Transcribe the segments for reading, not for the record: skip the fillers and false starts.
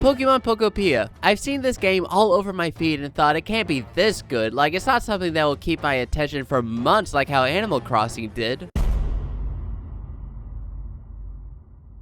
Pokemon Pokopia. I've seen this game all over my feed and thought it can't be this good. Like, it's not something that will keep my attention for months like how Animal Crossing did.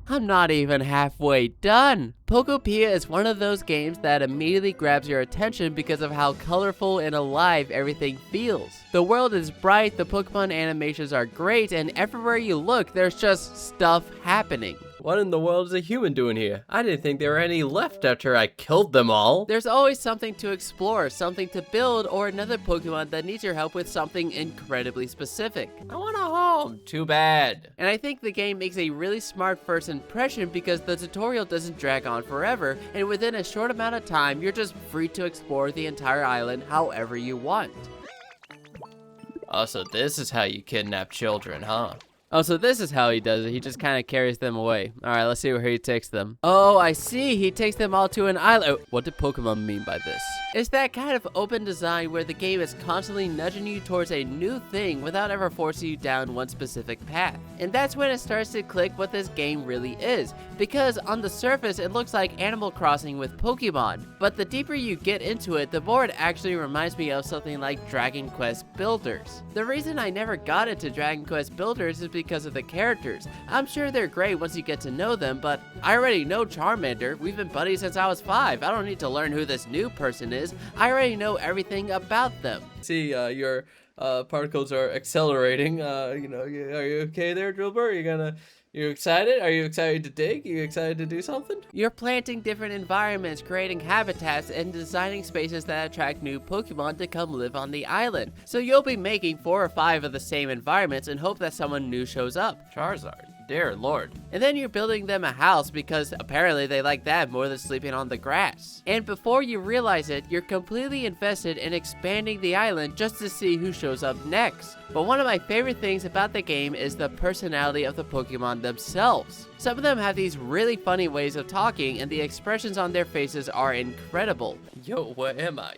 I'm not even halfway done. Pokopia is one of those games that immediately grabs your attention because of how colorful and alive everything feels. The world is bright, the Pokemon animations are great, and everywhere you look, there's just stuff happening. What in the world is a human doing here? I didn't think there were any left after I killed them all. There's always something to explore, something to build, or another Pokemon that needs your help with something incredibly specific. I want a home. Too bad. And I think the game makes a really smart first impression because the tutorial doesn't drag on forever, and within a short amount of time, you're just free to explore the entire island however you want. Oh, so this is how you kidnap children, huh? Oh, so this is how he does it. He just kind of carries them away. All right, let's see where he takes them. Oh, I see. He takes them all to an island. Oh, what did Pokemon mean by this? It's that kind of open design where the game is constantly nudging you towards a new thing without ever forcing you down one specific path. And that's when it starts to click what this game really is. Because on the surface, it looks like Animal Crossing with Pokemon. But the deeper you get into it, the more it actually reminds me of something like Dragon Quest Builders. The reason I never got into Dragon Quest Builders is because of the characters. I'm sure they're great once you get to know them, but I already know Charmander. We've been buddies since I was 5. I don't need to learn who this new person is. I already know everything about them. See, your particles are accelerating. Are you okay there, Drillbur? You excited? Are you excited to dig? You excited to do something? You're planting different environments, creating habitats, and designing spaces that attract new Pokemon to come live on the island. So you'll be making 4 or 5 of the same environments and hope that someone new shows up. Charizard. Dear Lord. And then you're building them a house because apparently they like that more than sleeping on the grass. And before you realize it, you're completely invested in expanding the island just to see who shows up next. But one of my favorite things about the game is the personality of the Pokemon themselves. Some of them have these really funny ways of talking and the expressions on their faces are incredible. Yo, what am I?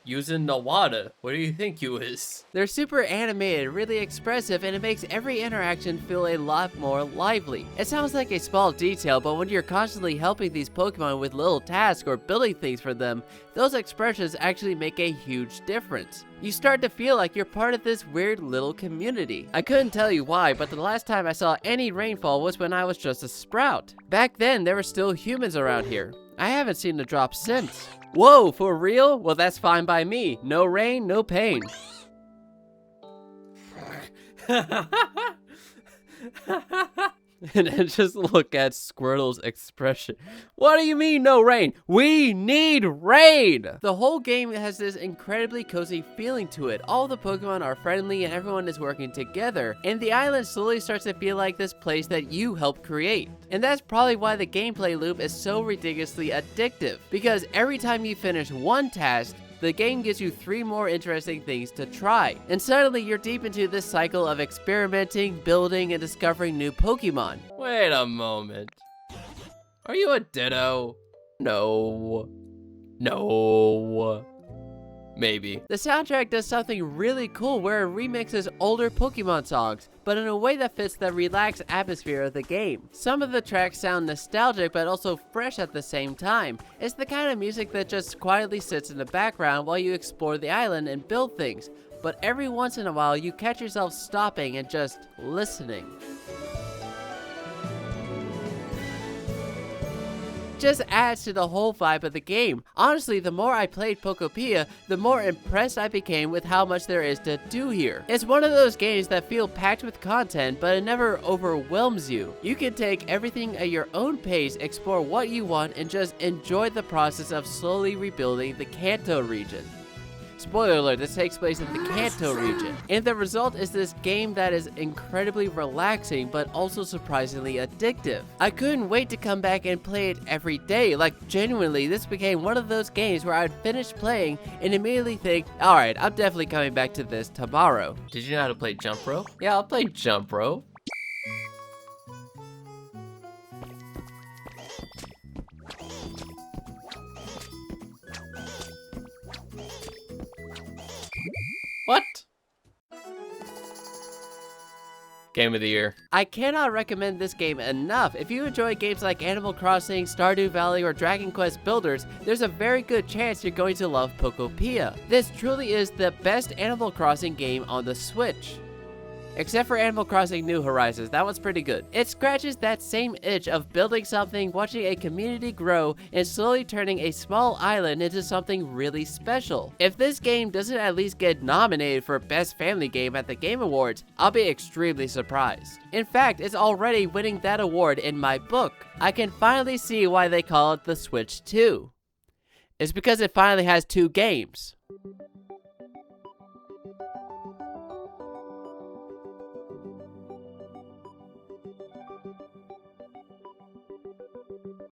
Using the water. What do you think you is? They're super animated, really expressive, and it makes every interaction feel a lot more lively. It sounds like a small detail, but when you're constantly helping these Pokemon with little tasks or building things for them, those expressions actually make a huge difference. You start to feel like you're part of this weird little community. I couldn't tell you why, but the last time I saw any rainfall was when I was just a sprout. Back then, there were still humans around here. I haven't seen a drop since. Whoa, for real? Well, that's fine by me. No rain, no pain. And then just look at Squirtle's expression. What do you mean no rain? We need rain! The whole game has this incredibly cozy feeling to it. All the Pokemon are friendly and everyone is working together. And the island slowly starts to feel like this place that you helped create. And that's probably why the gameplay loop is so ridiculously addictive. Because every time you finish one task, the game gives you 3 more interesting things to try. And suddenly you're deep into this cycle of experimenting, building, and discovering new Pokemon. Wait a moment. Are you a Ditto? No. No. Maybe. The soundtrack does something really cool where it remixes older Pokemon songs, but in a way that fits the relaxed atmosphere of the game. Some of the tracks sound nostalgic but also fresh at the same time. It's the kind of music that just quietly sits in the background while you explore the island and build things, but every once in a while you catch yourself stopping and just listening. Just adds to the whole vibe of the game. Honestly, the more I played Pokopia, the more impressed I became with how much there is to do here. It's one of those games that feel packed with content, but it never overwhelms you. You can take everything at your own pace, explore what you want, and just enjoy the process of slowly rebuilding the Kanto region. Spoiler alert, this takes place in the Kanto region. And the result is this game that is incredibly relaxing, but also surprisingly addictive. I couldn't wait to come back and play it every day. Like, genuinely, this became one of those games where I'd finish playing and immediately think, alright, I'm definitely coming back to this tomorrow. Did you know how to play jump rope? Yeah, I'll play jump rope. What? Game of the year. I cannot recommend this game enough. If you enjoy games like Animal Crossing, Stardew Valley, or Dragon Quest Builders, there's a very good chance you're going to love Pokopia. This truly is the best Animal Crossing game on the Switch. Except for Animal Crossing New Horizons, that one's pretty good. It scratches that same itch of building something, watching a community grow, and slowly turning a small island into something really special. If this game doesn't at least get nominated for Best Family Game at the Game Awards, I'll be extremely surprised. In fact, it's already winning that award in my book. I can finally see why they call it the Switch 2. It's because it finally has 2 games.